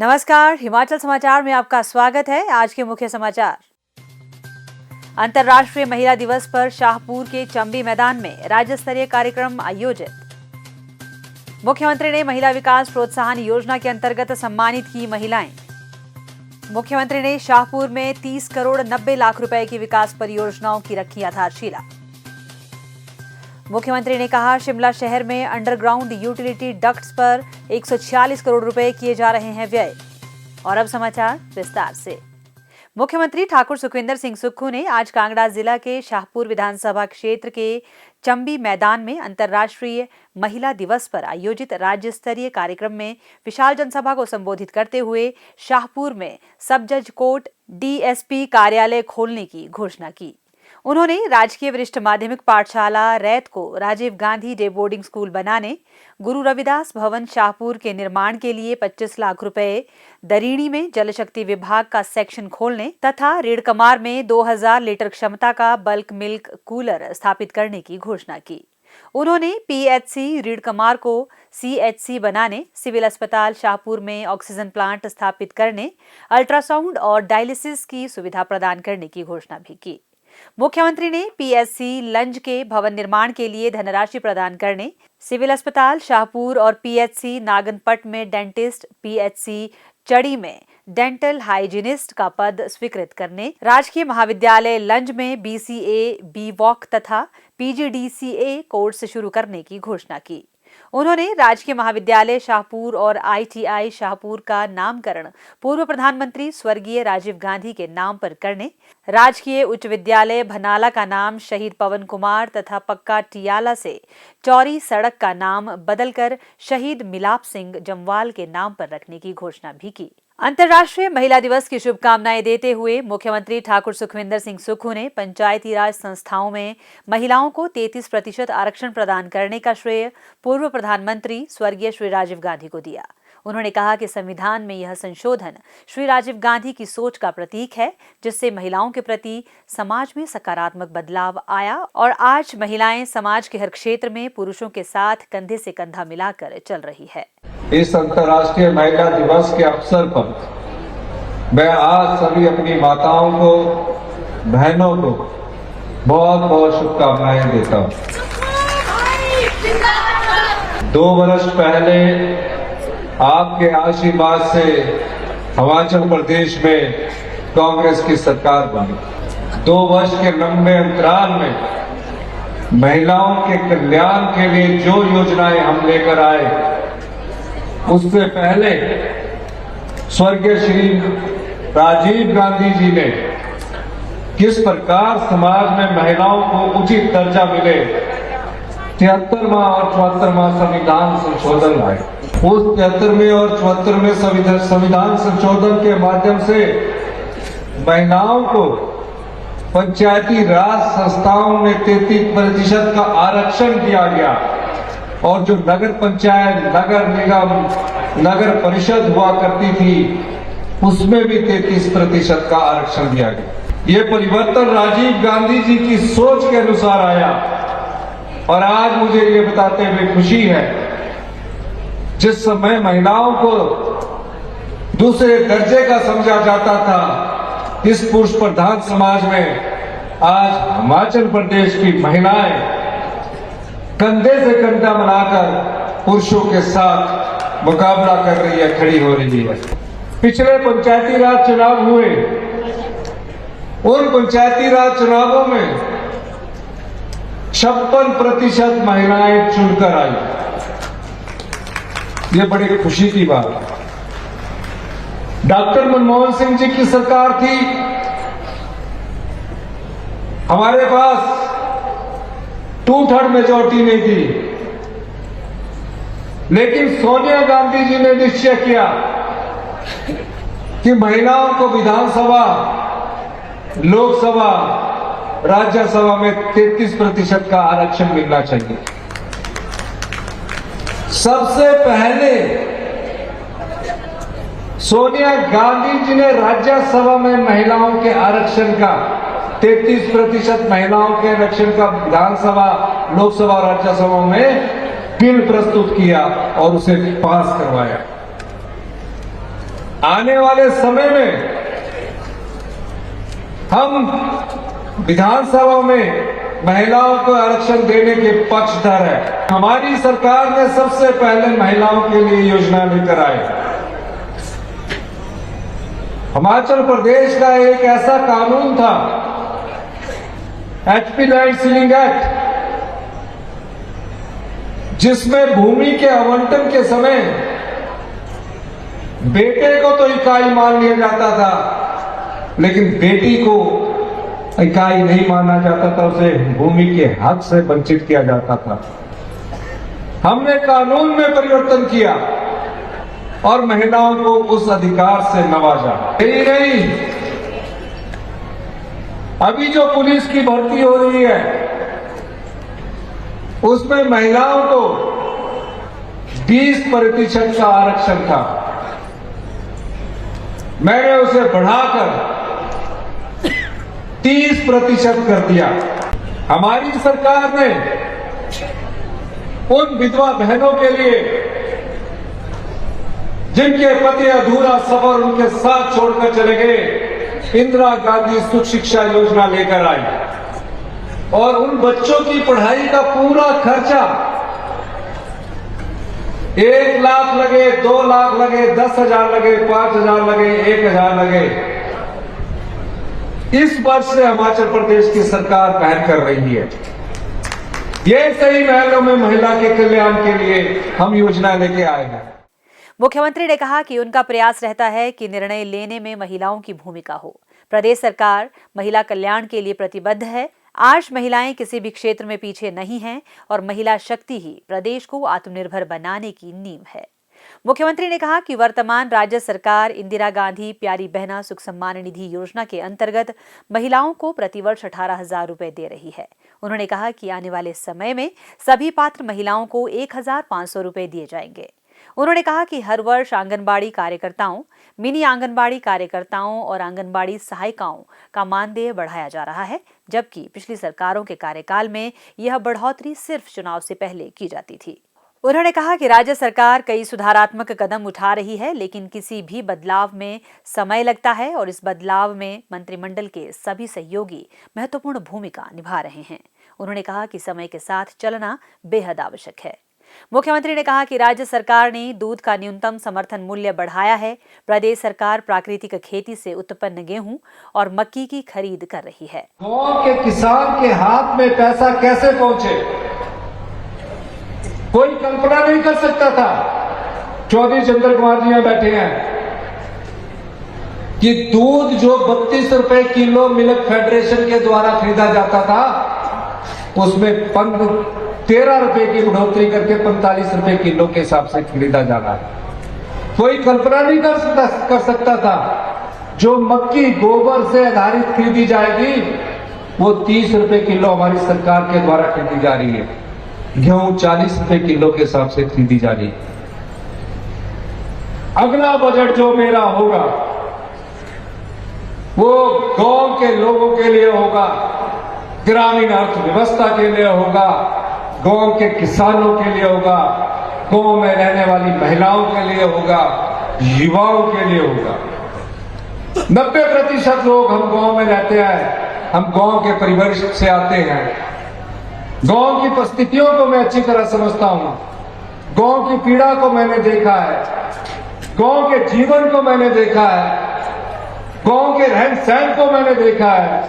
नमस्कार, हिमाचल समाचार में आपका स्वागत है। आज के मुख्य समाचार। अंतर्राष्ट्रीय महिला दिवस पर शाहपुर के चंबी मैदान में राज्य स्तरीय कार्यक्रम आयोजित। मुख्यमंत्री ने महिला विकास प्रोत्साहन योजना के अंतर्गत सम्मानित की महिलाएं। मुख्यमंत्री ने शाहपुर में 30 करोड़ 90 लाख रुपए की विकास परियोजनाओं की रखी आधारशिला। मुख्यमंत्री ने कहा, शिमला शहर में अंडरग्राउंड यूटिलिटी डक्ट्स पर 146 करोड़ रुपए किए जा रहे हैं व्यय। और अब समाचार विस्तार से। मुख्यमंत्री ठाकुर सुखविंदर सिंह सुक्खू ने आज कांगड़ा जिला के शाहपुर विधानसभा क्षेत्र के चंबी मैदान में अंतर्राष्ट्रीय महिला दिवस पर आयोजित राज्य स्तरीय कार्यक्रम में विशाल जनसभा को संबोधित करते हुए शाहपुर में सब जज कोर्ट डीएसपी कार्यालय खोलने की घोषणा की। उन्होंने राजकीय वरिष्ठ माध्यमिक पाठशाला रैत को Rajiv Gandhi day boarding school बनाने, गुरु रविदास भवन शाहपुर के निर्माण के लिए 25 लाख रुपए, दरीणी में जल शक्ति विभाग का सेक्शन खोलने तथा रेड़कमार में 2000 लीटर क्षमता का बल्क मिल्क कूलर स्थापित करने की घोषणा की। उन्होंने पीएचसी रेड़कमार को सीएचसी बनाने, सिविल अस्पताल शाहपुर में ऑक्सीजन प्लांट स्थापित करने, अल्ट्रासाउंड और डायलिसिस की सुविधा प्रदान करने की घोषणा भी की। मुख्यमंत्री ने पीएचसी लंज के भवन निर्माण के लिए धनराशि प्रदान करने, सिविल अस्पताल शाहपुर और पीएचसी नागनपट में डेंटिस्ट, पीएचसी चड़ी में डेंटल हाइजीनिस्ट का पद स्वीकृत करने, राजकीय महाविद्यालय लंज में बीसीए, बीवॉक तथा पीजीडीसीए कोर्स शुरू करने की घोषणा की। उन्होंने राजकीय महाविद्यालय शाहपुर और आईटीआई शाहपुर का नामकरण पूर्व प्रधानमंत्री स्वर्गीय राजीव गांधी के नाम पर करने, राजकीय उच्च विद्यालय भनाला का नाम शहीद पवन कुमार तथा पक्का टियाला से चौरी सड़क का नाम बदलकर शहीद मिलाप सिंह जम्वाल के नाम पर रखने की घोषणा भी की। अंतर्राष्ट्रीय महिला दिवस की शुभकामनाएं देते हुए मुख्यमंत्री ठाकुर सुखविंदर सिंह सुक्खू ने पंचायती राज संस्थाओं में महिलाओं को 33% आरक्षण प्रदान करने का श्रेय पूर्व प्रधानमंत्री स्वर्गीय श्री राजीव गांधी को दिया। उन्होंने कहा कि संविधान में यह संशोधन श्री राजीव गांधी की सोच का प्रतीक है, जिससे महिलाओं के प्रति समाज में सकारात्मक बदलाव आया और आज महिलाएं समाज के हर क्षेत्र में पुरुषों के साथ कंधे से कंधा मिलाकर चल रही है। इस अंतर्राष्ट्रीय महिला दिवस के अवसर पर मैं आज सभी अपनी माताओं को, बहनों को बहुत बहुत शुभकामनाएं देता हूँ। 2 वर्ष पहले आपके आशीर्वाद से हिमाचल प्रदेश में कांग्रेस की सरकार बनी। 2 वर्ष के लंबे अंतराल में महिलाओं के कल्याण के लिए जो योजनाएं हम लेकर आए, उससे पहले स्वर्गीय श्री राजीव गांधी जी ने किस प्रकार समाज में महिलाओं को उचित दर्जा मिले 73वां और 74वां संविधान संशोधन लाए। उस 73वें और 74वें संविधान संशोधन के माध्यम से महिलाओं को पंचायती राज संस्थाओं में 33% का आरक्षण दिया गया और जो नगर पंचायत, नगर निगम, नगर परिषद हुआ करती थी, उसमें भी 33% का आरक्षण दिया गया। ये परिवर्तन राजीव गांधी जी की सोच के अनुसार आया और आज मुझे ये बताते हुए खुशी है, जिस समय महिलाओं को दूसरे दर्जे का समझा जाता था, इस पुरुष प्रधान समाज में आज हिमाचल प्रदेश की महिलाएं कंधे से कंधा मिलाकर पुरुषों के साथ मुकाबला कर रही है, खड़ी हो रही है। पिछले पंचायती राज चुनाव हुए, उन पंचायती राज चुनावों में 56% महिलाएं चुनकर आई। ये बड़ी खुशी की बात है। डॉक्टर मनमोहन सिंह जी की सरकार थी, हमारे पास 2/3 मेजॉरिटी नहीं थी, लेकिन सोनिया गांधी जी ने निश्चय किया कि महिलाओं को विधानसभा, लोकसभा, राज्यसभा में 33% का आरक्षण मिलना चाहिए। सबसे पहले सोनिया गांधी जी ने राज्यसभा में महिलाओं के आरक्षण का 33% महिलाओं के आरक्षण का विधानसभा, लोकसभा, राज्यसभा में बिल प्रस्तुत किया और उसे पास करवाया। आने वाले समय में हम विधानसभा में महिलाओं को आरक्षण देने के पक्षधर है। हमारी सरकार ने सबसे पहले महिलाओं के लिए योजना लेकर आई। हिमाचल प्रदेश का एक ऐसा कानून था, एचपी लैंड सीलिंग एक्ट, जिसमें भूमि के आवंटन के समय बेटे को तो इकाई मान लिया जाता था, लेकिन बेटी को इकाई नहीं माना जाता था, उसे भूमि के हक से वंचित किया जाता था। हमने कानून में परिवर्तन किया और महिलाओं को उस अधिकार से नवाजा। यही नहीं, अभी जो पुलिस की भर्ती हो रही है उसमें महिलाओं को 20% का आरक्षण था, मैंने उसे बढ़ाकर 30% कर दिया। हमारी सरकार ने उन विधवा बहनों के लिए जिनके पति अधूरा सफर उनके साथ छोड़कर चले गए, इंदिरा गांधी सुख शिक्षा योजना लेकर आई और उन बच्चों की पढ़ाई का पूरा खर्चा 1 लाख लगे, 2 लाख लगे, 10,000 लगे, 5,000 लगे, 1,000 लगे, इस वर्ष से हिमाचल प्रदेश की सरकार पहल कर रही है। ये सही मायनों में महिला के कल्याण के लिए हम योजना लेके आए हैं। मुख्यमंत्री ने कहा कि उनका प्रयास रहता है कि निर्णय लेने में महिलाओं की भूमिका हो। प्रदेश सरकार महिला कल्याण के लिए प्रतिबद्ध है। आज महिलाएं किसी भी क्षेत्र में पीछे नहीं हैं और महिला शक्ति ही प्रदेश को आत्मनिर्भर बनाने की नींव है। मुख्यमंत्री ने कहा कि वर्तमान राज्य सरकार इंदिरा गांधी प्यारी बहना सुख सम्मान निधि योजना के अंतर्गत महिलाओं को प्रतिवर्ष 18,000 रुपए दे रही है। उन्होंने कहा कि आने वाले समय में सभी पात्र महिलाओं को 1,500 रुपए दिए जाएंगे। उन्होंने कहा कि हर वर्ष आंगनबाड़ी कार्यकर्ताओं, मिनी आंगनबाड़ी कार्यकर्ताओं और आंगनबाड़ी सहायिकाओं का मानदेय बढ़ाया जा रहा है, जबकि पिछली सरकारों के कार्यकाल में यह बढ़ोतरी सिर्फ चुनाव से पहले की जाती थी। उन्होंने कहा कि राज्य सरकार कई सुधारात्मक कदम उठा रही है, लेकिन किसी भी बदलाव में समय लगता है और इस बदलाव में मंत्रिमंडल के सभी सहयोगी महत्वपूर्ण भूमिका निभा रहे हैं। उन्होंने कहा कि समय के साथ चलना बेहद आवश्यक है। मुख्यमंत्री ने कहा कि राज्य सरकार ने दूध का न्यूनतम समर्थन मूल्य बढ़ाया है। प्रदेश सरकार प्राकृतिक खेती से उत्पन्न गेहूं और मक्की की खरीद कर रही है। गांव के किसान के हाथ में पैसा कैसे पहुंचे, कोई कल्पना नहीं कर सकता था। चौधरी चंद्र कुमार जी यहाँ बैठे हैं कि दूध जो 32 रुपए किलो मिल्क फेडरेशन के द्वारा खरीदा जाता था, उसमें 13 रुपए की बढ़ोतरी करके 45 रुपए किलो के हिसाब से खरीदा जाना है। कोई कल्पना नहीं कर सकता था। जो मक्की गोबर से आधारित खरीदी जाएगी वो 30 रुपए किलो हमारी सरकार के द्वारा खरीदी जा रही है। गेहूं 40 रुपए किलो के हिसाब से खरीदी जा रही है। अगला बजट जो मेरा होगा वो गांव के लोगों के लिए होगा, ग्रामीण अर्थव्यवस्था के लिए होगा, गांव के किसानों के लिए होगा, गांव में रहने वाली महिलाओं के लिए होगा, युवाओं के लिए होगा। 90% लोग हम गांव में रहते हैं, हम गांव के परिवेश से आते हैं। गांव की परिस्थितियों को मैं अच्छी तरह समझता हूं। गांव की पीड़ा को मैंने देखा है, गांव के जीवन को मैंने देखा है, गांव के रहन सहन को मैंने देखा है,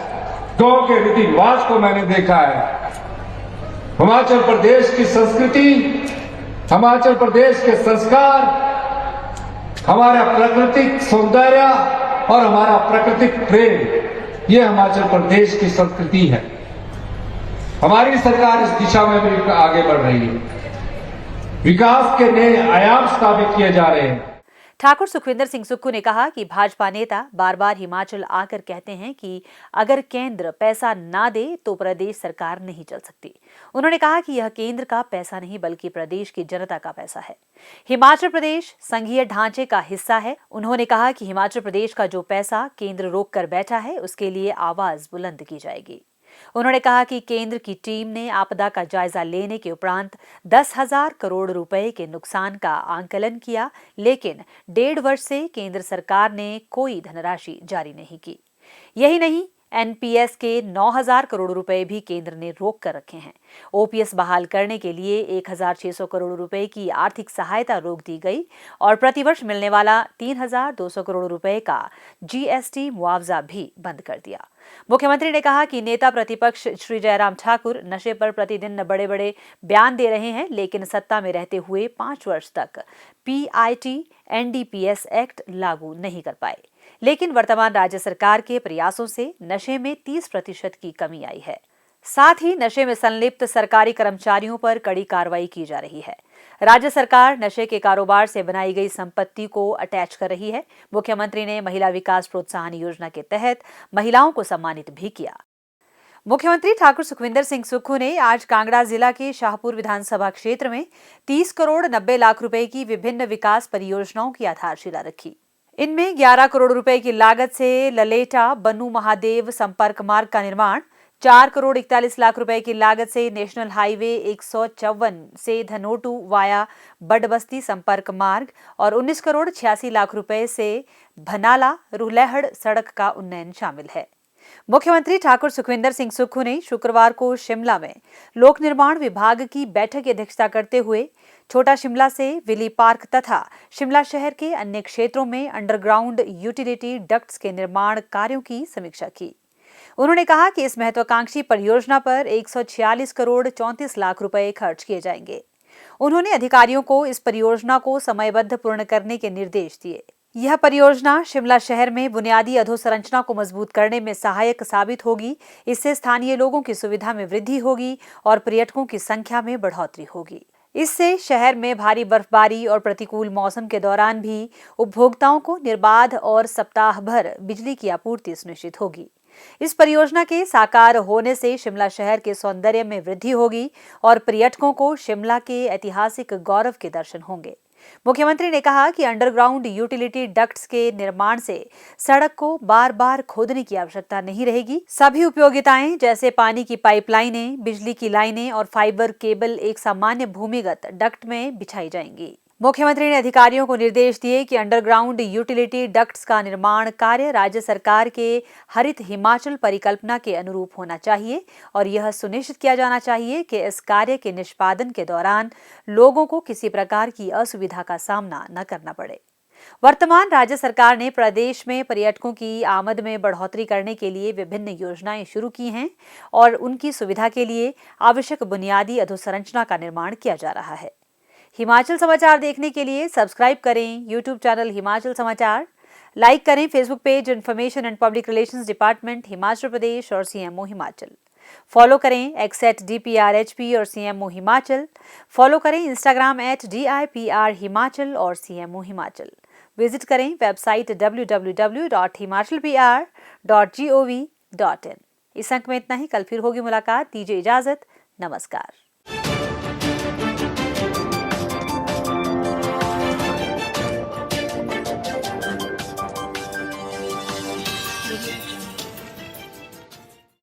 गांव के रीति रिवाज को मैंने देखा है। हिमाचल प्रदेश की संस्कृति, हिमाचल प्रदेश के संस्कार, हमारा प्राकृतिक सौंदर्य और हमारा प्राकृतिक प्रेम, ये हिमाचल प्रदेश की संस्कृति है। हमारी सरकार इस दिशा में भी आगे बढ़ रही है। विकास के नए आयाम स्थापित किए जा रहे हैं। ठाकुर सुखविंदर सिंह सुक्खू ने कहा कि भाजपा नेता बार बार हिमाचल आकर कहते हैं कि अगर केंद्र पैसा ना दे तो प्रदेश सरकार नहीं चल सकती। उन्होंने कहा कि यह केंद्र का पैसा नहीं बल्कि प्रदेश की जनता का पैसा है। हिमाचल प्रदेश संघीय ढांचे का हिस्सा है। उन्होंने कहा कि हिमाचल प्रदेश का जो पैसा केंद्र रोक कर बैठा है उसके लिए आवाज बुलंद की जाएगी। उन्होंने कहा कि केंद्र की टीम ने आपदा का जायजा लेने के उपरांत 10,000 करोड़ रुपए के नुकसान का आंकलन किया, लेकिन 1.5 वर्ष से केंद्र सरकार ने कोई धनराशि जारी नहीं की। यही नहीं, एनपीएस के 9,000 करोड़ रुपए भी केंद्र ने रोक कर रखे हैं। ओपीएस बहाल करने के लिए 1,600 करोड़ रुपए की आर्थिक सहायता रोक दी गई और प्रतिवर्ष मिलने वाला 3,200 करोड़ रुपए का जीएसटी मुआवजा भी बंद कर दिया। मुख्यमंत्री ने कहा कि नेता प्रतिपक्ष श्री जयराम ठाकुर नशे पर प्रतिदिन बड़े बड़े बयान दे रहे हैं, लेकिन सत्ता में रहते हुए 5 वर्ष तक पीआईटी एनडीपीएस एक्ट लागू नहीं कर पाए। लेकिन वर्तमान राज्य सरकार के प्रयासों से नशे में 30% की कमी आई है। साथ ही नशे में संलिप्त सरकारी कर्मचारियों पर कड़ी कार्रवाई की जा रही है। राज्य सरकार नशे के कारोबार से बनाई गई संपत्ति को अटैच कर रही है। मुख्यमंत्री ने महिला विकास प्रोत्साहन योजना के तहत महिलाओं को सम्मानित भी किया। मुख्यमंत्री ठाकुर सुखविंदर सिंह सुक्खू ने आज कांगड़ा जिला के शाहपुर विधानसभा क्षेत्र में 30 करोड़ 90 लाख रुपए की विभिन्न विकास परियोजनाओं की आधारशिला रखी। इनमें 11 करोड़ रुपए की लागत से ललेटा बन्नू महादेव संपर्क मार्ग का निर्माण, 4 करोड़ 41 लाख रुपए की लागत से नेशनल हाईवे 154 से धनोटू वाया बडबस्ती संपर्क मार्ग और 19 करोड़ 86 लाख रुपए से भनाला रुहलहड़ सड़क का उन्नयन शामिल है। मुख्यमंत्री ठाकुर सुखविंदर सिंह सुक्खू ने शुक्रवार को शिमला में लोक निर्माण विभाग की बैठक की अध्यक्षता करते हुए छोटा शिमला से विली पार्क तथा शिमला शहर के अन्य क्षेत्रों में अंडरग्राउंड यूटिलिटी डक्ट्स के निर्माण कार्यों की समीक्षा की। उन्होंने कहा कि इस महत्वाकांक्षी परियोजना पर 146 करोड़ 34 लाख रुपए खर्च किए जाएंगे। उन्होंने अधिकारियों को इस परियोजना को समयबद्ध पूर्ण करने के निर्देश दिए। यह परियोजना शिमला शहर में बुनियादी अधोसंरचना को मजबूत करने में सहायक साबित होगी। इससे स्थानीय लोगों की सुविधा में वृद्धि होगी और पर्यटकों की संख्या में बढ़ोतरी होगी। इससे शहर में भारी बर्फबारी और प्रतिकूल मौसम के दौरान भी उपभोक्ताओं को निर्बाध और सप्ताह भर बिजली की आपूर्ति सुनिश्चित होगी। इस परियोजना के साकार होने से शिमला शहर के सौंदर्य में वृद्धि होगी और पर्यटकों को शिमला के ऐतिहासिक गौरव के दर्शन होंगे। मुख्यमंत्री ने कहा कि अंडरग्राउंड यूटिलिटी डक्ट्स के निर्माण से सड़क को बार बार खोदने की आवश्यकता नहीं रहेगी। सभी उपयोगिताएं जैसे पानी की पाइपलाइनें, बिजली की लाइनें और फाइबर केबल एक सामान्य भूमिगत डक्ट में बिछाई जाएंगी। मुख्यमंत्री ने अधिकारियों को निर्देश दिए कि अंडरग्राउंड यूटिलिटी डक्ट्स का निर्माण कार्य राज्य सरकार के हरित हिमाचल परिकल्पना के अनुरूप होना चाहिए और यह सुनिश्चित किया जाना चाहिए कि इस कार्य के निष्पादन के दौरान लोगों को किसी प्रकार की असुविधा का सामना न करना पड़े। वर्तमान राज्य सरकार ने प्रदेश में पर्यटकों की आमद में बढ़ोतरी करने के लिए विभिन्न योजनाएं शुरू की हैं और उनकी सुविधा के लिए आवश्यक बुनियादी अधोसंरचना का निर्माण किया जा रहा है। हिमाचल समाचार देखने के लिए सब्सक्राइब करें यूट्यूब चैनल हिमाचल समाचार, लाइक करें Facebook page information and public relations department Himachal Pradesh और सीएमओ हिमाचल, फॉलो करें @DPRHP और सीएमओ हिमाचल, फॉलो करें इंस्टाग्राम @DIPR हिमाचल और सीएमओ हिमाचल, विजिट करें वेबसाइट www.himachalpr.gov.in। इस अंक में इतना ही। कल फिर होगी मुलाकात। दीजिए इजाजत। नमस्कार।